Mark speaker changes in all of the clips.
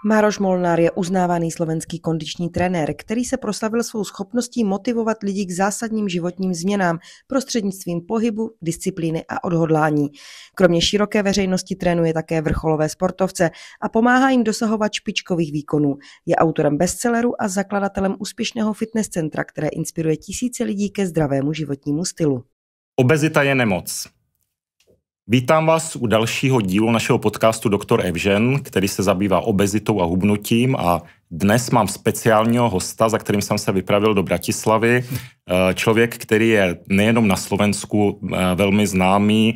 Speaker 1: Maroš Molnár je uznávaný slovenský kondiční trenér, který se proslavil svou schopností motivovat lidi k zásadním životním změnám prostřednictvím pohybu, disciplíny a odhodlání. Kromě široké veřejnosti trénuje také vrcholové sportovce a pomáhá jim dosahovat špičkových výkonů. Je autorem bestselleru a zakladatelem úspěšného fitness centra, které inspiruje tisíce lidí ke zdravému životnímu stylu.
Speaker 2: Obezita je nemoc. Vítám vás u dalšího dílu našeho podcastu Dr. Evžen, který se zabývá obezitou a hubnutím, a dnes mám speciálního hosta, za kterým jsem se vypravil do Bratislavy. Člověk, který je nejenom na Slovensku velmi známý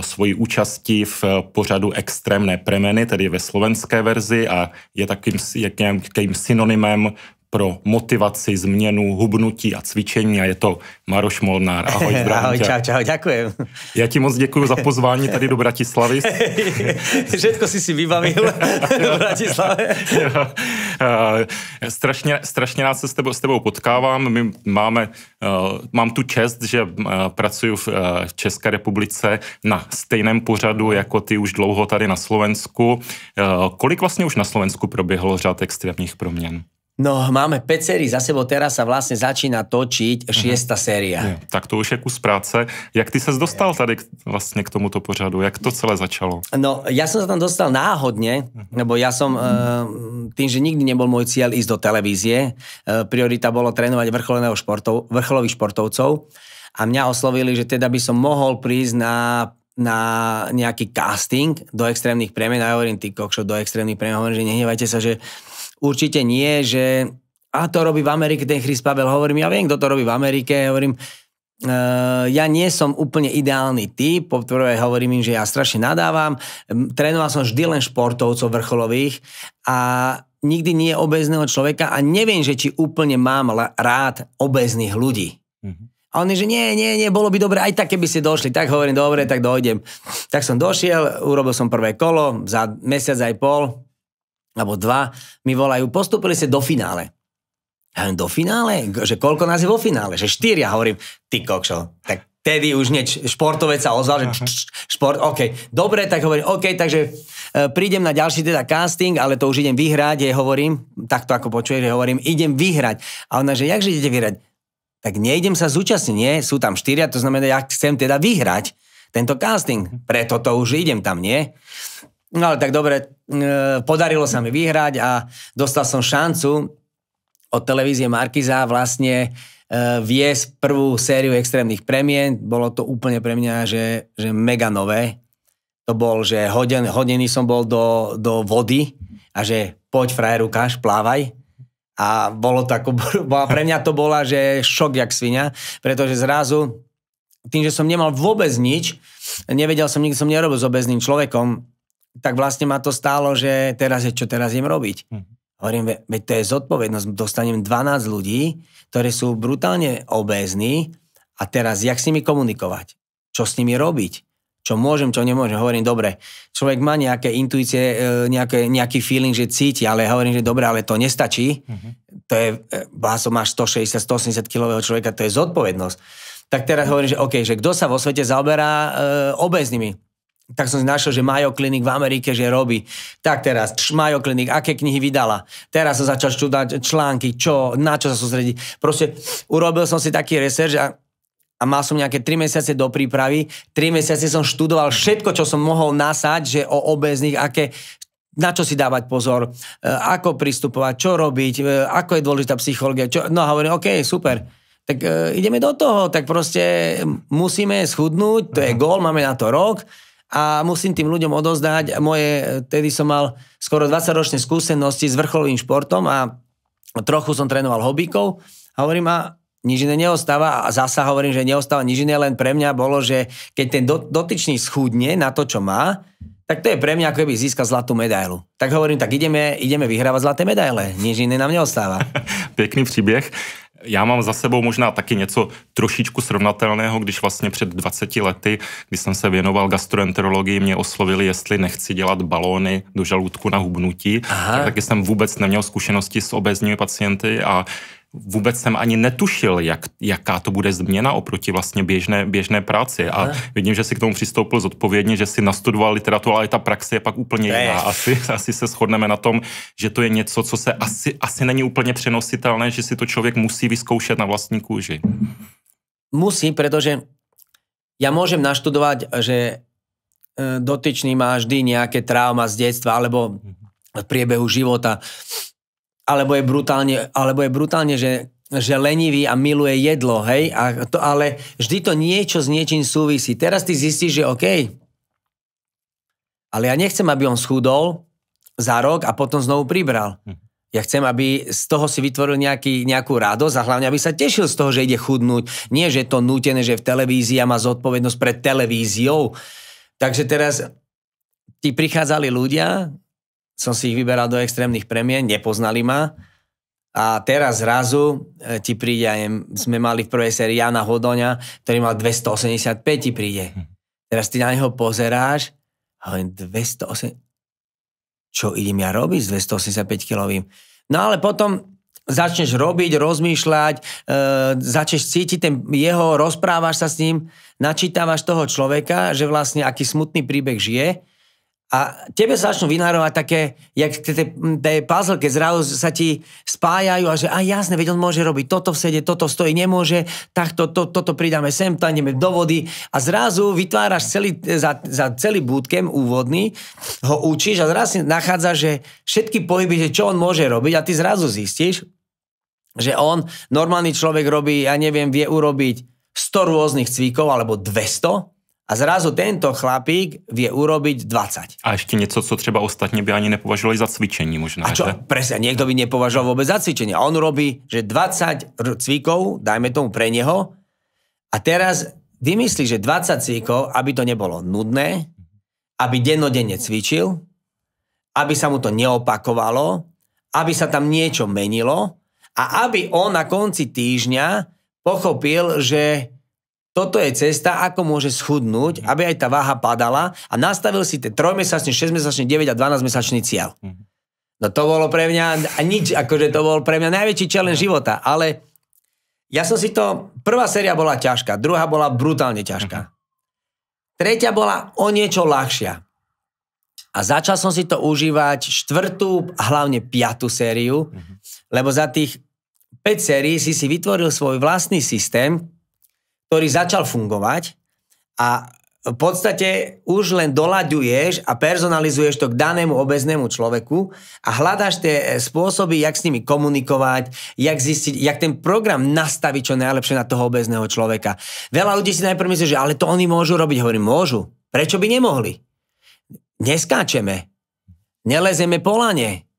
Speaker 2: svojí účastí v pořadu Extrémné premeny, tedy ve slovenské verzi, a je takým synonymem pro motivaci, změnu, hubnutí a cvičení, a je to Maroš Molnár. Ahoj, zdravím tě.
Speaker 3: Ahoj, čau, ďakujem.
Speaker 2: Já ti moc děkuji za pozvání tady do Bratislavy.
Speaker 3: Všetko si vybavil v Bratislave.
Speaker 2: Strašně rád se s tebou potkávám. Mám tu čest, že pracuji v České republice na stejném pořadu jako ty už dlouho tady na Slovensku. Kolik vlastně už na Slovensku proběhlo řád extrémních proměn?
Speaker 3: No, máme 5 sérií za sebou, teraz sa vlastne začína točiť 6. séria.
Speaker 2: Tak to už je kus práce. Jak ty ses dostal tady vlastne k tomuto pořadu? Jak to celé začalo?
Speaker 3: No, ja som sa tam dostal náhodne, lebo ja som tým, že nikdy nebol môj cieľ ísť do televízie, priorita bolo trénovať vrcholových športovcov, a mňa oslovili, že teda by som mohol prísť na nejaký casting do extrémnych premien, a ja hovorím, ty kokšo, do extrémnych premien, hovorím, že nehnevajte sa, že určite nie, že to robí v Amerike ten Chris Pavel. Hovorím, ja viem, kto to robí v Amerike. Hovorím, ja nie som úplne ideálny typ. Po prvé hovorím im, že ja strašne nadávam. Trénoval som vždy len športovcov vrcholových a nikdy nie obézneho človeka, a neviem, že či úplne mám rád obéznych ľudí. A oni, že nie, bolo by dobre, aj tak, keby ste došli. Tak hovorím, dobre, tak dojdem. Tak som došiel, urobil som prvé kolo, za mesiac aj pol, alebo 2, mi volajú, postúpili ste do finále. Ja hovorím, do finále? Že koľko nás je vo finále? Že 4. Ja hovorím, ty kokšo. Tak tedy už športovec sa ozval, že šport, OK. Dobre, tak hovorím, OK, takže prídem na ďalší teda casting, ale to už idem vyhrať, hovorím, takto ako počuješ, hovorím, idem vyhrať. A ona, že jakže idete vyhrať? Tak nejdem sa zúčastniť, nie? Sú tam 4, to znamená, ja chcem teda vyhrať tento casting. Preto to už idem tam, nie? No ale tak dobre, podarilo sa mi vyhrať a dostal som šancu od televízie Markíza vlastne viesť prvú sériu extrémnych premien. Bolo to úplne pre mňa, že mega nové. To bol, že hodený som bol do vody a že poď frajer ukáž, plávaj. A bolo to pre mňa to bola, že šok jak svinia, pretože zrazu tým, že som nemal vôbec nič, nevedel som, nikdy som nerobil s obézným človekom, tak vlastne ma to stálo, že teraz idem robiť. Hovorím, veď to je zodpovednosť. Dostanem 12 ľudí, ktorí sú brutálne obézni, a teraz jak s nimi komunikovať? Čo s nimi robiť? Čo môžem, čo nemôžem? Hovorím, dobre, človek má nejaké intuície, nejaký feeling, že cíti, ale hovorím, že dobre, ale to nestačí. To je, máš 160-180 kilového človeka, to je zodpovednosť. Tak teraz hovorím, že OK, že kto sa vo svete zaoberá obéznymi? Tak som si našiel, že Mayo Clinic v Amerike, že robí. Tak teraz, Mayo Clinic, aké knihy vydala. Teraz som začal študovať články, na čo sa sústrediť. Proste urobil som si taký research a mal som nejaké 3 mesiace do prípravy. 3 mesiace som študoval všetko, čo som mohol nasať, že o obéznych, na čo si dávať pozor, ako pristupovať, čo robiť, ako je dôležitá psychológia. No a hovorím, OK, super. Tak ideme do toho, tak proste musíme schudnúť, to je gól, máme na to rok. A musím tým ľuďom odozdať tedy som mal skoro 20-ročné skúsenosti s vrcholovým športom a trochu som trénoval hobíkov. A hovorím, a nič iné neostáva. A zasa hovorím, že neostáva nič iné, len pre mňa bolo, že keď ten dotyčný schudne na to, čo má, tak to je pre mňa, ako keby získal zlatú medailu. Tak hovorím, tak ideme vyhrávať zlaté medaile. Nič iné nám neostáva.
Speaker 2: Pěkný příběh. Já mám za sebou možná taky něco trošičku srovnatelného, když vlastně před 20 lety, když jsem se věnoval gastroenterologii, mě oslovili, jestli nechci dělat balóny do žaludku na hubnutí. Tak taky jsem vůbec neměl zkušenosti s obézními pacienty a vůbec jsem ani netušil, jaká to bude změna oproti vlastně běžné práci. A vidím, že si k tomu přistoupil zodpovědně, že si nastudoval literaturu, ale ta praxe je pak úplně jiná. Asi se shodneme na tom, že to je něco, co se asi není úplně přenositelné, že si to člověk musí vyzkoušet na vlastní kůži.
Speaker 3: Musí, pretože ja môžem naštudovať, že dotyčný má vždy nejaké trauma z detstva alebo v priebehu života, alebo je brutálne, že lenivý a miluje jedlo, hej, ale vždy to niečo s niečím súvisí. Teraz ty zistíš, že OK, ale ja nechcem, aby on schudol za rok a potom znovu pribral. Ja chcem, aby z toho si vytvoril nejakú radosť a hlavne, aby sa tešil z toho, že ide chudnúť. Nie, že je to nútené, že v televízii a má zodpovednosť pred televíziou. Takže teraz ti prichádzali ľudia, som si ich vyberal do extrémnych premien, nepoznali ma a teraz zrazu ti príde, sme mali v prvej sérii Jana Hodoňa, ktorý mal 285, ti príde. Teraz ty na neho pozeráš a hovorím, 280... Čo idem ja robiť s 285 kilovým? No ale potom začneš robiť, rozmýšľať, začneš cítiť jeho, rozprávaš sa s ním, načítavaš toho človeka, že vlastne aký smutný príbeh žije a tebe sa začnú vynárovať také, jak tie puzzle, keď zrazu sa ti spájajú a že jasne, veď on môže robiť toto v sede, toto stojí, nemôže, tak toto pridáme sem, to ideme do vody a zrazu vytváraš za celý bootcamp úvodný, ho učíš a zrazu si nachádzaš, že všetky pohyby, že čo on môže robiť a ty zrazu zistíš, že on, normálny človek robí, vie urobiť 100 rôznych cvikov alebo 200 a zrazu tento chlapík vie urobiť 20.
Speaker 2: A ešte niečo, co třeba ostatní by ani nepovažovali za cvičení možná.
Speaker 3: A čo? Že? Presne, niekto by nepovažoval vôbec za cvičenie. A on robí, že 20 cvikov, dajme tomu pre neho, a teraz vymyslí, že 20 cvikov, aby to nebolo nudné, aby dennodenne cvičil, aby sa mu to neopakovalo, aby sa tam niečo menilo a aby on na konci týždňa pochopil, že toto je cesta, ako môže schudnúť, aby aj tá váha padala a nastavil si ten 3-mesačný, 6-mesačný, 9 a 12-mesačný cieľ. No to bolo pre mňa to bol pre mňa najväčší challenge života, ale ja som si to, prvá séria bola ťažká, druhá bola brutálne ťažká. Tretia bola o niečo ľahšia. A začal som si to užívať 4. a hlavne 5. sériu, lebo za tých 5 sérií si vytvoril svoj vlastný systém, ktorý začal fungovať a v podstate už len doľaďuješ a personalizuješ to k danému obeznému človeku a hľadáš tie spôsoby, jak s nimi komunikovať, jak zistiť, jak ten program nastaviť čo najlepšie na toho obezného človeka. Veľa ľudí si najprv myslí, že ale to oni môžu robiť. Hovorím, môžu. Prečo by nemohli? Neskáčeme. Nelezeme po lane.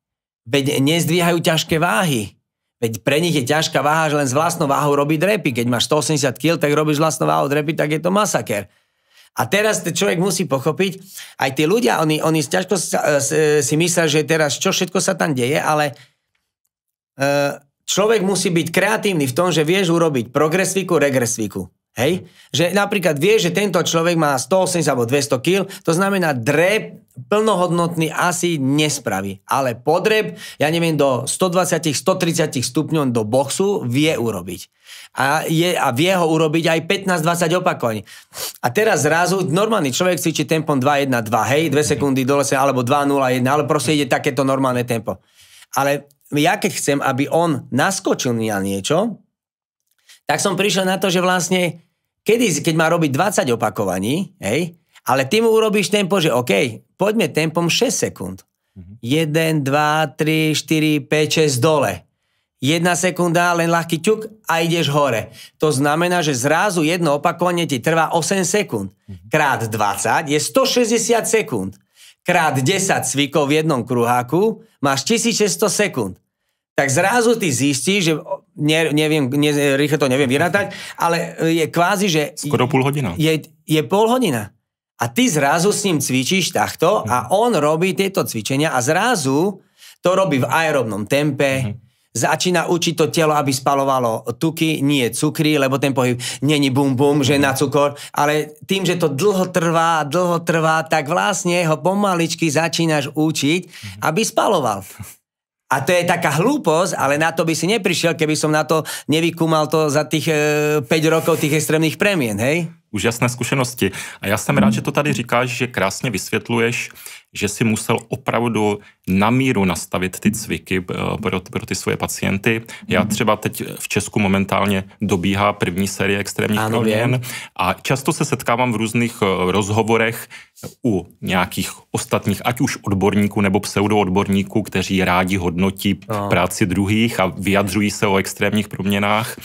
Speaker 3: Veď nezdvíhajú ťažké váhy. Veď pre nich je ťažká váha, že len s vlastnou váhou robí drepy. Keď máš 180 kg, tak robíš vlastnou váhou drepy, tak je to masaker. A teraz človek musí pochopiť, aj tí ľudia, oni ťažko si myslia, že teraz čo všetko sa tam deje, ale človek musí byť kreatívny v tom, že vieš urobiť progresvíku, regresvíku. Hej? Že napríklad vieš, že tento človek má 180 alebo 200 kg, to znamená drep plnohodnotný asi nespraví. Ale podrep, do 120, 130 stupňov do boxu vie urobiť. A vie ho urobiť aj 15-20 opakovaní. A teraz zrazu normálny človek cvičí tempom 2-1-2, hej, 2 sekundy dole alebo 2-0-1, ale proste ide takéto normálne tempo. Ale ja keď chcem, aby on naskočil na niečo, tak som prišiel na to, že vlastne keď má robiť 20 opakovaní, hej, ale ty mu urobíš tempo, že OK, poďme tempom 6 sekúnd. 1, 2, 3, 4, 5, 6 dole. 1 sekunda, len ľahký ťuk a ideš hore. To znamená, že zrazu jedno opakovanie ti trvá 8 sekúnd. Krát 20 je 160 sekúnd. Krát 10 cvikov v jednom kruháku máš 1600 sekúnd. Tak zrazu ty zistíš, že rýchlo to neviem vyrátať, ale je kvázi, že
Speaker 2: skoro pol hodina.
Speaker 3: Je pol hodina. A ty zrazu s ním cvičíš takto a on robí tieto cvičenia a zrazu to robí v aerobnom tempe, začína učiť to telo, aby spalovalo tuky, nie cukry, lebo ten pohyb není bum bum, že na cukor, ale tým, že to dlho trvá, tak vlastne ho pomaličky začínaš učiť, aby spaloval. A to je taká hlúposť, ale na to by si neprišiel, keby som na to nevykúmal to za tých 5 rokov tých extrémních premien, hej?
Speaker 2: Úžasné zkušenosti. A já jsem rád, že to tady říkáš, že krásně vysvětluješ, že si musel opravdu na míru nastavit ty cviky pro ty svoje pacienty. Já třeba teď v Česku momentálně dobíhá první série extrémních proměn a často se setkávám v různých rozhovorech u nějakých ostatních, ať už odborníků nebo pseudoodborníků, kteří rádi hodnotí práci druhých a vyjadřují se o extrémních proměnách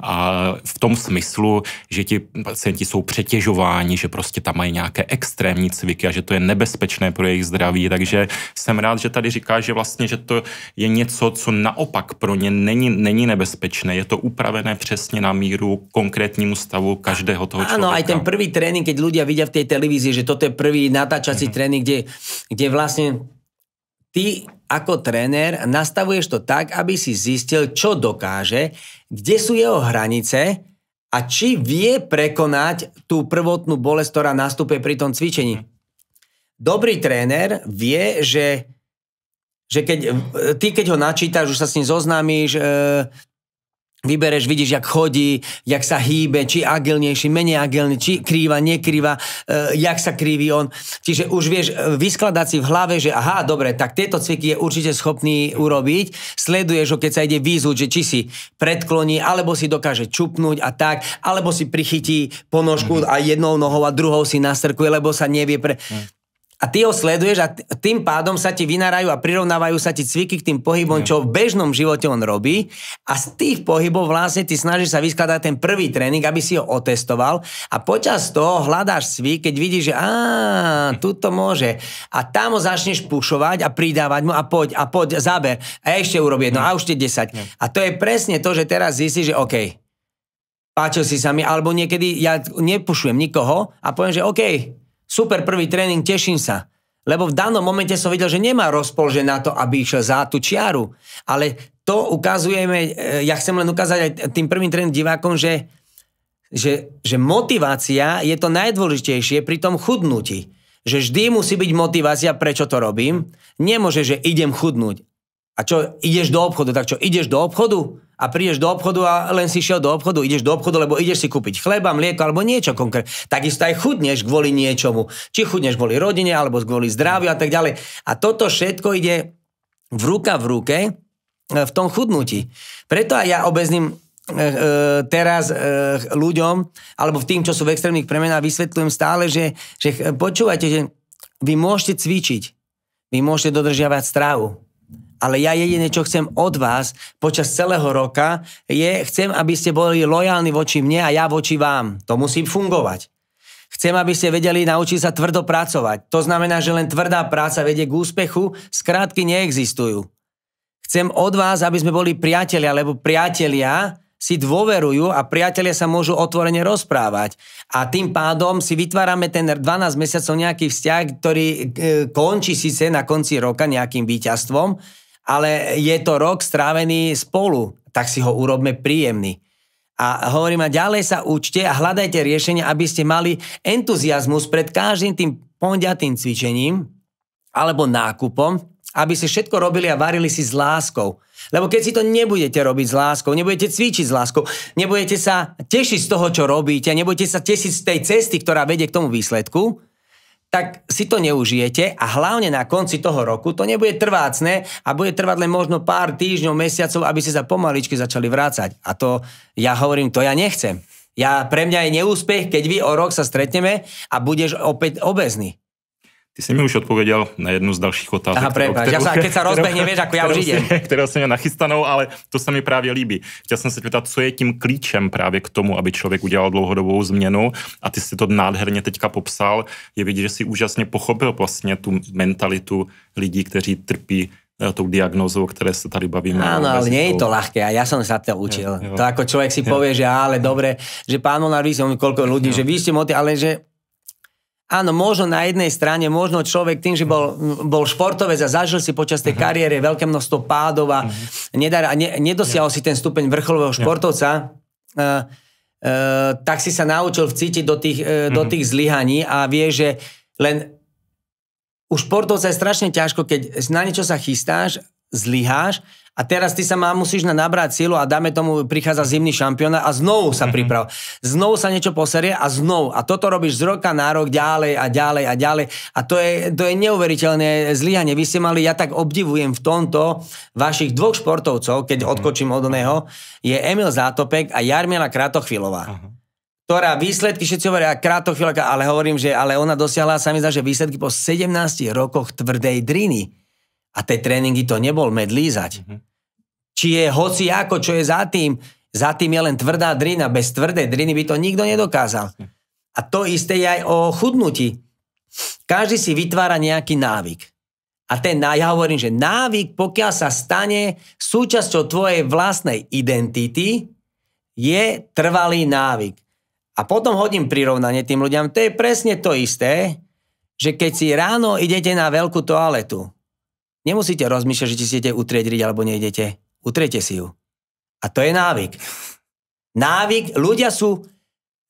Speaker 2: a v tom smyslu, že ti pacienti jsou přetěžováni, že prostě tam mají nějaké extrémní cviky a že to je nebezpečné pro jejich zdraví. Takže jsem rád, že tady říkáš, že vlastně, že to je něco, co naopak pro ně není nebezpečné. Je to upravené přesně na míru konkrétnímu stavu každého toho člověka.
Speaker 3: Áno, aj ten prvý tréning, keď ľudia vidia v tej televízii, že toto je prvý natáčací tréning, kde vlastne ty ako tréner nastavuješ to tak, aby si zistil, čo dokáže, kde sú jeho hranice a či vie prekonať tú prvotnú bolesť, ktorá nastupuje pri tom cvičení. Dobrý tréner vie, že keď ho načítaš, už sa s ním zoznámíš, vybereš, vidíš, jak chodí, jak sa hýbe, či agilnejší, menej agilný, či krýva, nekrýva, jak sa kriví on. Čiže už vieš vyskladať si v hlave, že aha, dobre, tak tieto cviky je určite schopný urobiť. Sleduješ ho, keď sa ide výzvuť, že či si predkloní, alebo si dokáže čupnúť a tak, alebo si prichytí ponožku a jednou nohou a druhou si nastrkuje, lebo sa nevie A ty ho sleduješ a tým pádom sa ti vynárajú a prirovnávajú sa ti cviky k tým pohybom, čo v bežnom živote on robí a z tých pohybov vlastne ty snažíš sa vyskladať ten prvý tréning, aby si ho otestoval a počas toho hľadáš cvik, keď vidíš, že tu to môže a tam ho začneš pušovať a pridávať mu a poď, záber a ešte urobi jedno a už 10. A to je presne to, že teraz zistíš, že OK, páčil si sa mi, alebo niekedy ja nepušujem nikoho a poviem, že OK, super prvý tréning, teším sa. Lebo v danom momente som videl, že nemá rozpoloženie na to, aby išiel za tú čiaru. Ale to ukazujeme, ja chcem len ukázať aj tým prvým tréningom divákom, že motivácia je to najdôležitejšie pri tom chudnutí. Že vždy musí byť motivácia, prečo to robím. Nemôže, že idem chudnúť. A čo, ideš do obchodu? Tak čo, ideš do obchodu? A prídeš do obchodu a len si šiel do obchodu, ideš do obchodu, lebo ideš si kúpiť chleba, mlieko alebo niečo konkrétne. Takisto aj chudneš kvôli niečomu. Či chudneš kvôli rodine, alebo kvôli zdraviu a tak ďalej. A toto všetko ide v ruke v tom chudnutí. Preto aj ja obezným teraz ľuďom, alebo v tým, čo sú v extrémnych premenách, vysvetľujem stále, že počúvajte, že vy môžete cvičiť, vy môžete dodržiavať stravu. Ale ja jediné, čo chcem od vás počas celého roka, chcem, aby ste boli lojálni voči mne a ja voči vám. To musí fungovať. Chcem, aby ste vedeli naučiť sa tvrdo pracovať. To znamená, že len tvrdá práca vedie k úspechu, skrátky neexistujú. Chcem od vás, aby sme boli priatelia, lebo priatelia si dôverujú a priatelia sa môžu otvorene rozprávať. A tým pádom si vytvárame ten 12 mesiacov nejaký vzťah, ktorý končí síce na konci roka nejakým víťazstvom, ale je to rok strávený spolu, tak si ho urobme príjemný. A hovorím, a ďalej sa učte a hľadajte riešenia, aby ste mali entuziazmus pred každým tým pondiatým cvičením alebo nákupom, aby ste všetko robili a varili si s láskou. Lebo keď si to nebudete robiť s láskou, nebudete cvičiť s láskou, nebudete sa tešiť z toho, čo robíte, nebudete sa tešiť z tej cesty, ktorá vedie k tomu výsledku, tak si to neužijete a hlavne na konci toho roku to nebude trvácne a bude trvať len možno pár týždňov, mesiacov, aby ste sa pomaličky začali vrácať. A to ja hovorím, to ja nechcem. Pre mňa je neúspech, keď vy o rok sa stretneme a budeš opäť obezný.
Speaker 2: Ty jsi mi už odpověděl na jednu z dalších otázek.
Speaker 3: Aha, prepáč, keď sa rozbehne, vieš, ako ja už idem.
Speaker 2: Kterou jsem měl nachystanou, ale to se mi právě líbí. Chtěl jsem se pýtat, co je tím klíčem právě k tomu, aby člověk udělal dlouhodobou změnu, a ty si to nádherně teďka popsal. Je vidět, že si úžasně pochopil vlastně tu mentalitu lidí, kteří trpí tou diagnózou, o které sa tady bavíme.
Speaker 3: Áno, ale nie je to ľahké a ja som sa to učil. Jo. To ako človek si povie, že ale dobre, že pán Molnár, vy ste koľko ľudí, že vy ste ale že áno, možno na jednej strane, možno človek tým, že bol športovec a zažil si počas tej kariéry veľké množstvo pádov a nedosiahol si ten stupeň vrcholového športovca, tak si sa naučil vcítiť do tých zlyhaní a vie, že len u športovca je strašne ťažko, keď na niečo sa chystáš zlyháš a teraz ty sa musíš nabrať silu a dáme tomu, prichádza zimný šampión a znovu sa priprav. Znovu sa niečo poserie a znovu. A toto robíš z roka na rok ďalej a ďalej a ďalej. A to je neuveriteľné zlyhanie. Vy ste mali, ja tak obdivujem v tomto vašich dvoch športovcov, keď odkočím od neho, je Emil Zátopek a Jarmila Kratochvílová. Ktorá výsledky, všetci hovoria Kratochvílová, ale hovorím, že ale ona dosiahla, sa mi zdá, že výsledky po 17 rokoch tvrdej driny. A tie tréningy to nebol med lízať. Či je hoci ako, čo je za tým je len tvrdá drina. Bez tvrdej driny by to nikto nedokázal. A to isté je aj o chudnutí. Každý si vytvára nejaký návyk. A ja hovorím, že návyk, pokiaľ sa stane súčasťou tvojej vlastnej identity, je trvalý návyk. A potom hodím prirovnanie tým ľuďom. To je presne to isté, že keď si ráno idete na veľkú toaletu, nemusíte rozmýšľať, že či si idete utrieť riť alebo nejdete. Utriete si ju. A to je návyk.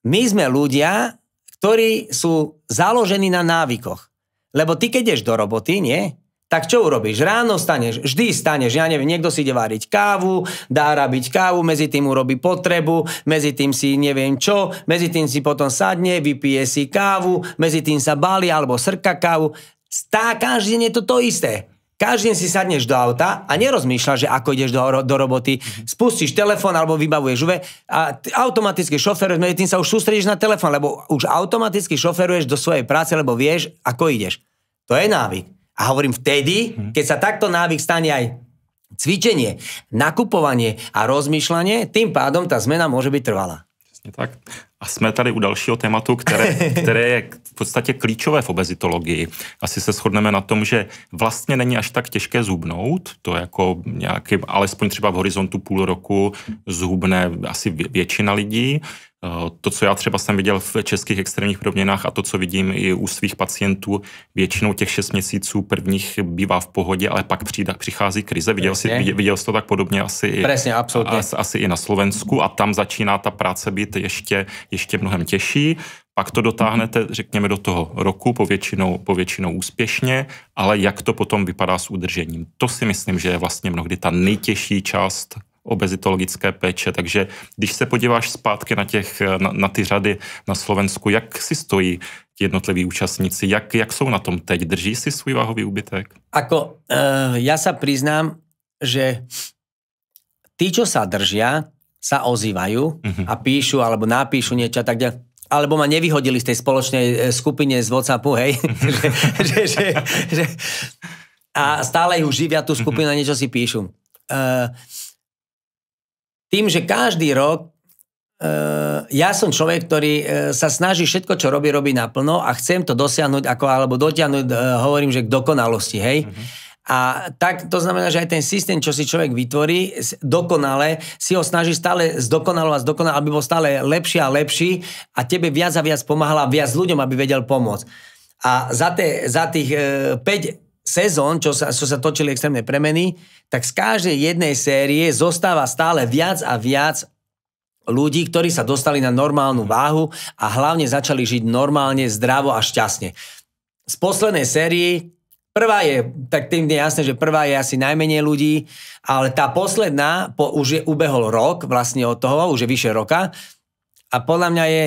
Speaker 3: My sme ľudia, ktorí sú založení na návykoch. Lebo ty, keď ideš do roboty, nie? Tak čo urobíš? Ráno vždy staneš, ja neviem, niekto si ide váriť kávu, dá rabiť kávu, medzi tým urobí potrebu, medzi tým si neviem čo, medzi tým si potom sadne, vypije si kávu, medzi tým sa balí alebo srka kávu. Každý deň je to isté. Každý deň si sadneš do auta a nerozmýšľaš, že ako ideš do roboty, spustíš telefón alebo vybavuješ a automaticky šoferuješ, medzi tým sa už sústredíš na telefón, lebo už automaticky šoferuješ do svojej práce, lebo vieš, ako ideš. To je návyk. A hovorím vtedy, keď sa takto návyk stane aj cvičenie, nakupovanie a rozmýšľanie, tým pádom tá zmena môže byť trvalá.
Speaker 2: Tak. A jsme tady u dalšího tématu, které je v podstatě klíčové v obezitologii. Asi se shodneme na tom, že vlastně není až tak těžké zhubnout, to jako nějaký, alespoň třeba v horizontu půl roku zhubne asi většina lidí. To, co já třeba jsem viděl v českých extrémních proměnách a to, co vidím i u svých pacientů, většinou těch 6 měsíců prvních bývá v pohodě, ale pak přichází krize. Viděl jsi to tak podobně asi i na Slovensku a tam začíná ta práce být ještě mnohem těžší. Pak to dotáhnete, řekněme, do toho roku, povětšinou úspěšně, ale jak to potom vypadá s udržením? To si myslím, že je vlastně mnohdy ta nejtěžší část obezitologické péče, takže když se podíváš zpátky na ty řady na Slovensku, jak si stojí jednotliví účastníci, jak jsou na tom teď? Drží si svůj váhový úbytek?
Speaker 3: Ja sa priznám, že tí, čo sa držia, sa ozývajú a píšu alebo napíšu niečo tak ďalej. Alebo ma nevyhodili z tej spoločnej skupine z WhatsAppu, hej? A stále ju živia tú skupinu a niečo si píšu. Tým, že každý rok ja som človek, ktorý sa snaží všetko, čo robí naplno a chcem to dosiahnuť alebo dotiahnuť, hovorím, že k dokonalosti, hej? A tak to znamená, že aj ten systém, čo si človek vytvorí, dokonale si ho snaží stále zdokonalovať, aby bol stále lepší a lepší a tebe viac a viac pomáhala viac ľuďom, aby vedel pomôcť. A za tých 5 sezón, čo sa točili extrémne premeny, tak z každej jednej série zostáva stále viac a viac ľudí, ktorí sa dostali na normálnu váhu a hlavne začali žiť normálne, zdravo a šťastne. Z poslednej sérii prvá je, tak tým je jasné, že prvá je asi najmenej ľudí, ale tá posledná, už ubehol rok vlastne od toho, už je vyše roka a podľa mňa je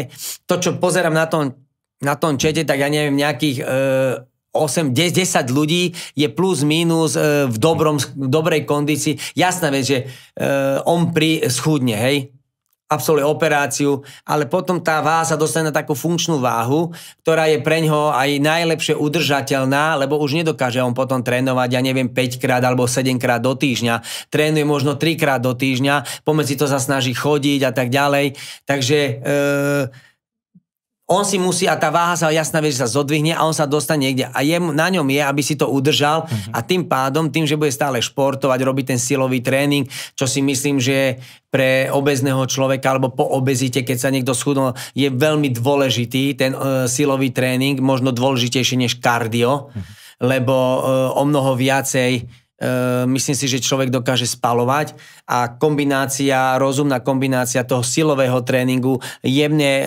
Speaker 3: to, čo pozerám na tom čete, tak ja neviem, nejakých 8, 10 ľudí je plus minus v dobrej kondícii. Jasná vec, že on schudne, hej, absolvuje operáciu, ale potom tá váha sa dostane na takú funkčnú váhu, ktorá je preňho aj najlepšie udržateľná, lebo už nedokáže on potom trénovať, ja neviem, 5-krát alebo 7-krát do týždňa. Trénuje možno 3-krát do týždňa, pomedzi to sa snaží chodiť a tak ďalej. Takže on si musí, a tá váha sa jasná vec, že sa zodvihne a on sa dostane niekde. A na ňom je, aby si to udržal a tým pádom, tým, že bude stále športovať, robiť ten silový tréning, čo si myslím, že pre obezného človeka alebo po obezite, keď sa niekto schudol, je veľmi dôležitý ten silový tréning, možno dôležitejší než kardio, lebo o mnoho viacej myslím si, že človek dokáže spalovať a rozumná kombinácia toho silového tréningu jemne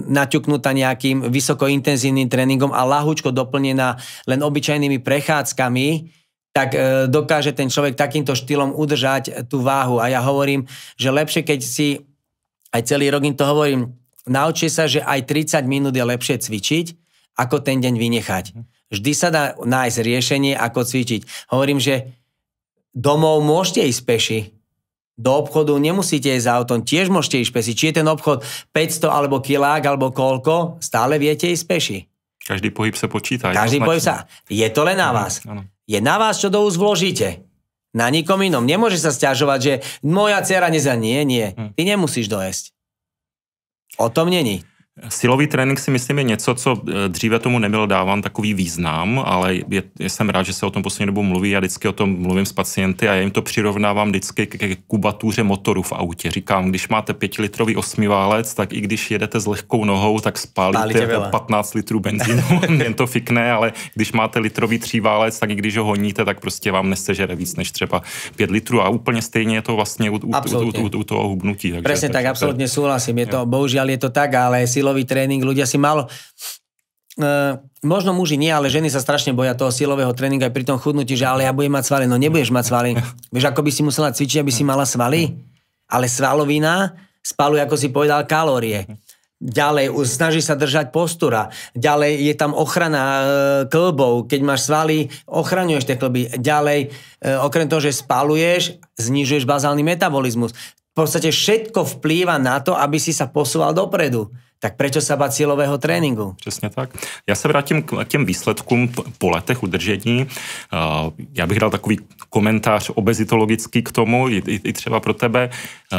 Speaker 3: naťuknutá nejakým vysokointenzívnym tréningom a ľahúčko doplnená len obyčajnými prechádzkami, tak dokáže ten človek takýmto štýlom udržať tú váhu. A ja hovorím, že lepšie, keď si, aj celý rok im to hovorím, naučte sa, že aj 30 minút je lepšie cvičiť, ako ten deň vynechať. Vždy sa dá nájsť riešenie, ako cvičiť. Hovorím, že domov môžete ísť peši. Do obchodu nemusíte ísť autom, tiež môžete ísť peši. Či je ten obchod 500 alebo kilák, alebo koľko, stále viete ísť peši.
Speaker 2: Každý pohyb sa počíta.
Speaker 3: Každý pohyb sa... Je to len na vás.
Speaker 2: Áno.
Speaker 3: Je na vás, čo do úst vložíte. Na nikom inom. Nemôže sa sťažovať, že moja dcera Nie. Ty nemusíš dojesť. O tom není.
Speaker 2: Silový trénink si myslím je něco, co dříve tomu nebyl dáván takový význam, ale jsem rád, že se o tom poslední dobou mluví. Já vždycky o tom mluvím s pacienty a já jim to přirovnávám vždycky k kubatuře motoru v autě. Říkám, když máte 5-litrový osmiválec, tak i když jedete s lehkou nohou, tak spálíte 15 litrů benzínu. Jen to fikne, ale když máte litrový tříválec, tak i když ho honíte, tak prostě vám nesežere víc než třeba 5 litrů. A úplně stejně je to vlastně u toho hubnutí.
Speaker 3: Presne tak, absolútne súhlasím. Je to, bohužiaľ je to tak, ale silový tréning, ľudia si málo... možno muži nie, ale ženy sa strašne boja toho silového tréningu aj pri tom chudnutí, že ale ja budem mať svaly. No nebudeš mať svaly. Vieš, ako by si musela cvičiť, aby si mala svaly? Ale svalovina spaluje, ako si povedal, kalórie. Ďalej, snaží sa držať postúra. Ďalej je tam ochrana kĺbov. Keď máš svaly, ochraňuješ tie kĺby. Ďalej, okrem toho, že spaluješ, znižuješ bazálny metabolizmus. V podstate všetko vplýva na to, aby si sa posúval dopredu. Tak prečo sa bát silového tréninku?
Speaker 2: Přesně tak. Já se vrátím k těm výsledkům po letech udržení. Já bych dal takový komentář obezitologický k tomu, i třeba pro tebe.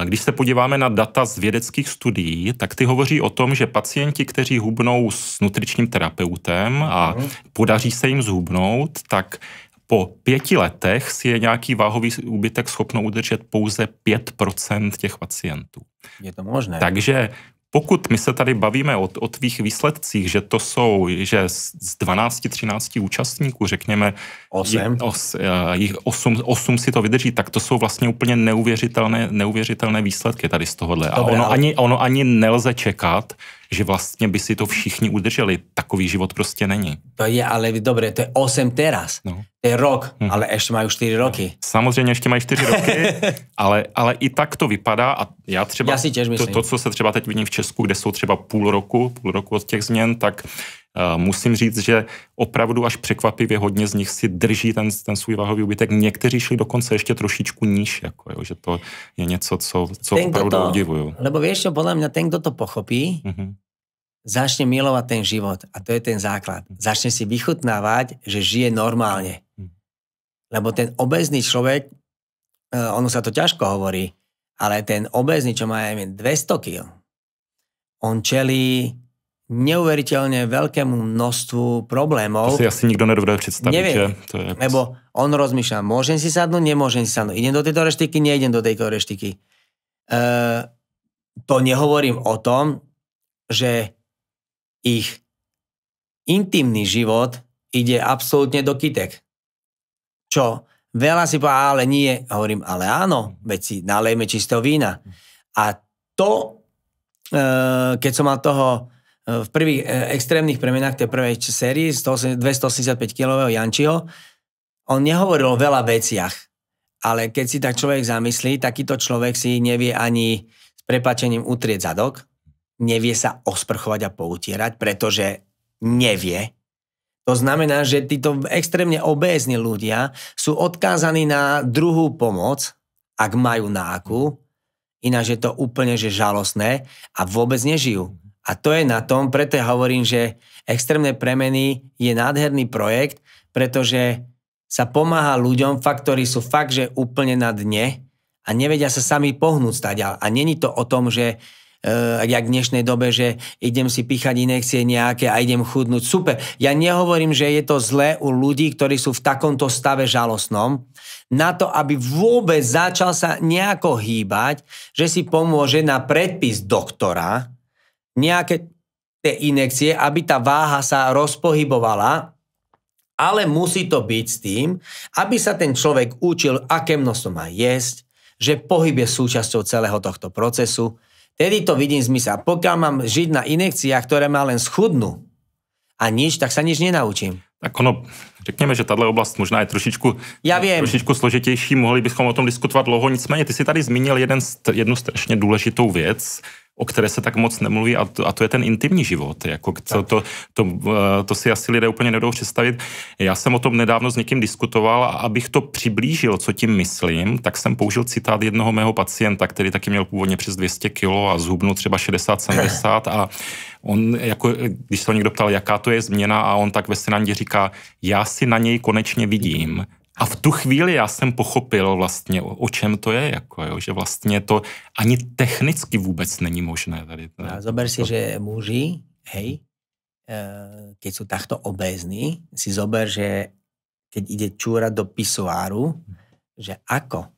Speaker 2: Když se podíváme na data z vědeckých studií, tak ty hovoří o tom, že pacienti, kteří hubnou s nutričním terapeutem a podaří se jim zhubnout, tak po 5 letech si je nějaký váhový úbytek schopno udržet pouze 5% těch pacientů.
Speaker 3: Je to možné.
Speaker 2: Takže pokud my se tady bavíme o tvých výsledcích, že to jsou, že z 12-13 účastníků, řekněme, 8 si to vydrží, tak to jsou vlastně úplně neuvěřitelné výsledky tady z tohohle. A ono ani nelze čekat, že vlastně by si to všichni udrželi. Takový život prostě není.
Speaker 3: To je, ale dobre, to je 8 teraz. No. To je rok, ale ešte majú 4 roky.
Speaker 2: Samozřejmě ještě mají 4 roky, ale i tak to vypadá a já třeba,
Speaker 3: si tiež myslím.
Speaker 2: To, co se třeba teď vidím v Česku, kde jsou třeba půl roku od těch změn, tak musím říct, že opravdu až překvapivě hodně z nich si drží ten svůj váhový úbytek. Někteří šli dokonce ještě trošičku níž, jako, jo, že to je něco, co opravdu obdivuju.
Speaker 3: Lebo vieš čo, podľa mňa ten, kto to pochopí, začne milovať ten život a to je ten základ. Začne si vychutnávať, že žije normálne. Lebo ten obézny človek, ono sa to ťažko hovorí, ale ten obézny, čo má 200 kg, on čelí neuveriteľne veľkému množstvu problémov.
Speaker 2: To si asi nikto nedovede predstaviť.
Speaker 3: Nevie,
Speaker 2: že? To je...
Speaker 3: lebo on rozmýšľa, môžem si sadnúť, nemôžem si sadnúť. Idem do tejto reštiky, neidem do tejto reštiky. To nehovorím o tom, že ich intimný život ide absolútne do kytek. Čo? Veľa si povedal, ale nie. Hovorím, ale áno, veď si nalejme čistého vína. A to, keď som mal toho v prvých extrémnych premenách tej prvej sérii 285 kg Jančiho, on nehovoril o veľa veciach, ale keď si tak človek zamyslí, takýto človek si nevie ani s prepáčením utrieť zadok, nevie sa osprchovať a poutierať, pretože nevie. To znamená, že títo extrémne obézni ľudia sú odkázaní na druhú pomoc, ak majú náku, ináč je to úplne že žalostné a vôbec nežijú. A to je na tom, preto ja hovorím, že extrémne premeny je nádherný projekt, pretože sa pomáha ľuďom, ktorí sú fakt, že úplne na dne a nevedia sa sami pohnúť stať. A není to o tom, že jak v dnešnej dobe, že idem si píchať injekcie nejaké a idem chudnúť. Super. Ja nehovorím, že je to zlé u ľudí, ktorí sú v takomto stave žalostnom. Na to, aby vôbec začal sa nejako hýbať, že si pomôže na predpis doktora nejaké tie injekcie, aby tá váha sa rozpohybovala, ale musí to byť s tým, aby sa ten človek učil, aké množstvo má jesť, že pohyb je súčasťou celého tohto procesu. Tedy to vidím zmysel. Pokiaľ mám žiť na injekciách, ktoré ma len schudnú a nič, tak sa nič nenaučím.
Speaker 2: Tak ono, Řekněme, že tato oblast možná je trošičku složitější, mohli bychom o tom diskutovat dlouho, nicméně ty si tady zmínil jednu strašně důležitou věc, o které se tak moc nemluví, a to je ten intimní život. Jako to si asi lidé úplně nedovedou představit. Já jsem o tom nedávno s někým diskutoval, a abych to přiblížil, co tím myslím, tak jsem použil citát jednoho mého pacienta, který taky měl původně přes 200 kilo a zhubnul třeba 60-70 a on, jako, když se ho někdo ptal, jaká to je změna, a on tak ve srandě říká, já si na něj konečně vidím. A v tu chvíli já jsem pochopil vlastně, o čem to je, jako, jo, že vlastně to ani technicky vůbec není možné. Tady,
Speaker 3: zober si, že muži, hej, keď sú takto obézní, si zober, že keď ide čúrať do pisoáru, že ako?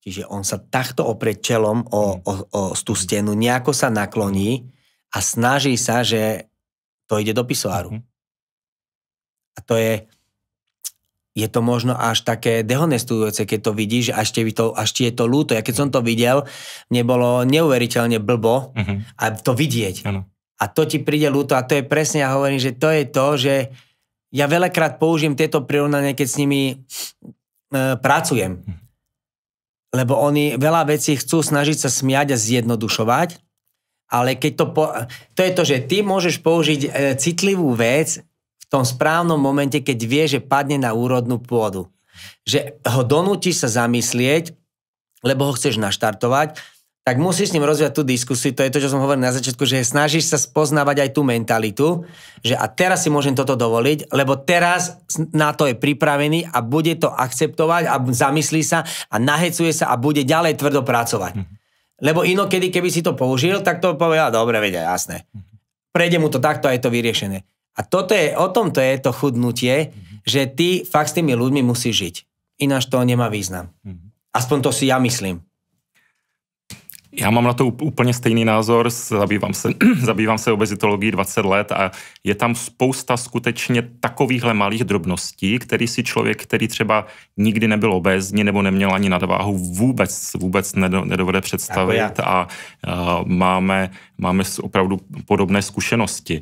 Speaker 3: Čiže on sa takto oprie čelom o tú stenu, nejako sa nakloní a snaží sa, že to ide do pisoáru. A to je to možno až také dehonestujúce, keď to vidíš, až ti je to ľúto. Ja keď som to videl, mne bolo neuveriteľne blbo a to vidieť. Ano. A to ti príde ľúto a to je presne, ja hovorím, že to je to, že ja veľakrát použijem tieto prirovnania, keď s nimi pracujem. Lebo oni veľa vecí chcú snažiť sa smiať a zjednodušovať, ale keď to je to, že ty môžeš použiť citlivú vec v tom správnom momente, keď vie, že padne na úrodnú pôdu. Že ho donútiš sa zamyslieť, lebo ho chceš naštartovať, tak musíš s ním rozvíjať tú diskusiu, to je to, čo som hovoril na začiatku, že snažíš sa spoznávať aj tú mentalitu, že a teraz si môžem toto dovoliť, lebo teraz na to je pripravený a bude to akceptovať a zamyslí sa a nahecuje sa a bude ďalej tvrdo pracovať. Lebo inokedy, keby si to použil, tak to povie, dobre, vedia, jasné. Prejde mu to takto a je to vyriešené. A o tomto je to chudnutie, že ty fakt s tými ľuďmi musíš žiť. Ináč to nemá význam. Aspoň to si ja myslím.
Speaker 2: Já mám na to úplně stejný názor, zabývám se obezitologií 20 let a je tam spousta skutečně takovýchhle malých drobností, který si člověk, který třeba nikdy nebyl obézní nebo neměl ani nadváhu, vůbec nedovede představit a máme opravdu podobné zkušenosti.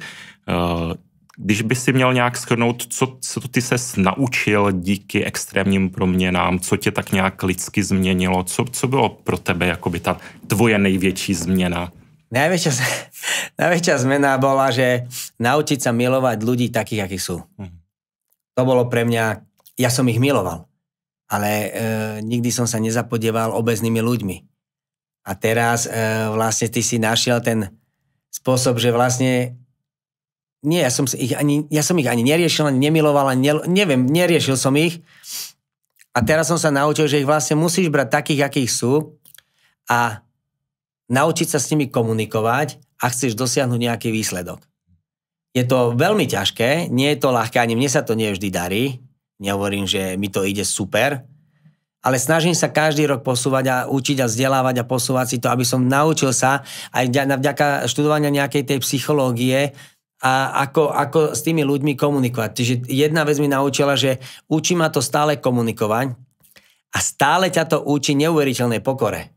Speaker 2: Když by si měl nějak shrnout, co ty ses naučil díky extrémním proměnám, co tě tak nějak lidsky změnilo, co bylo pro tebe jakoby ta tvoje největší změna?
Speaker 3: Najväčšia zmena bola, že naučiť sa milovať ľudí takých, akí sú. To bolo pre mňa, ja som ich miloval, ale nikdy som sa nezapodieval obeznými ľuďmi. A teraz vlastne ty si našiel ten spôsob, že vlastne ja som ich ani neriešil, ani nemiloval, neviem, neriešil som ich. A teraz som sa naučil, že ich vlastne musíš brať takých, akých sú a naučiť sa s nimi komunikovať a chceš dosiahnuť nejaký výsledok. Je to veľmi ťažké, nie je to ľahké, ani mne sa to nie vždy darí. Nehovorím, že mi to ide super, ale snažím sa každý rok posúvať a učiť a vzdelávať a posúvať si to, aby som naučil sa aj vďaka študovania nejakej tej psychológie a ako s tými ľuďmi komunikovať. Čiže jedna vec mi naučila, že učí ma to stále komunikovať a stále ťa to učí neuveriteľnej pokore.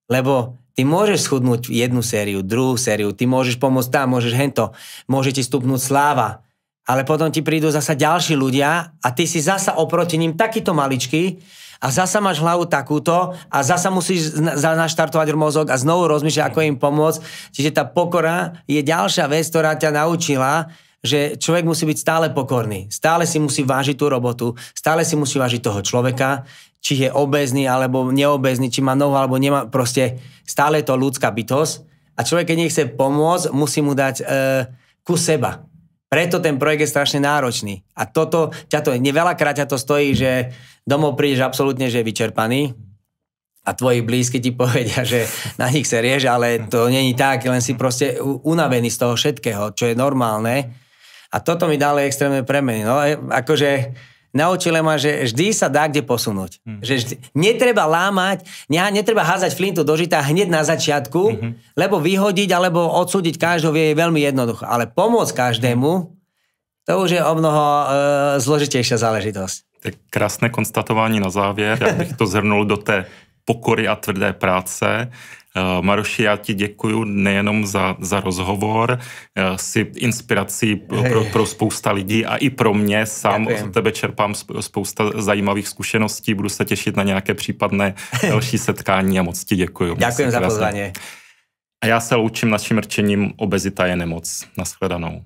Speaker 3: Lebo ty môžeš schudnúť jednu sériu, druhú sériu, ty môžeš pomôcť tam, môžeš hento, môže ti stupnúť sláva, ale potom ti prídu zasa ďalší ľudia a ty si zasa oproti ním takýto maličký a zasa máš hlavu takúto a zasa musíš naštartovať mozog a znovu rozmýšľať, ako im pomôcť. Čiže tá pokora je ďalšia vec, ktorá ťa naučila, že človek musí byť stále pokorný. Stále si musí vážiť tú robotu, stále si musí vážiť toho človeka, či je obézny alebo neobézny, či má nohu alebo nemá, proste stále je to ľudská bytosť a človek, keď nechce pomôcť, musí mu dať kus seba. Preto ten projekt je strašne náročný. A toto, veľakrát ťa to stojí, že domov prídeš absolútne, že je vyčerpaný a tvoji blízky ti povedia, že na nich sa rieš, ale to není tak, len si proste unavený z toho všetkého, čo je normálne. A toto mi dalo extrémne premeny. No, akože naučili ma, že vždy sa dá kde posunúť. Že netreba lámať, netreba házať flintu do žita hneď na začiatku, lebo vyhodiť alebo odsúdiť každého je veľmi jednoducho. Ale pomôcť každému, to už je o mnoho zložitejšia záležitosť.
Speaker 2: Tak krásné konstatování na závěr. Já bych to zhrnul do té pokory a tvrdé práce. Maroši, já ti děkuju nejenom za rozhovor, jsi inspirací pro spousta lidí a i pro mě. Sám od tebe čerpám spousta zajímavých zkušeností, budu se těšit na nějaké případné další setkání a moc ti děkuju.
Speaker 3: Ďakujem za pozvanie.
Speaker 2: A já se loučím naším rčením Obezita je nemoc. Nashledanou.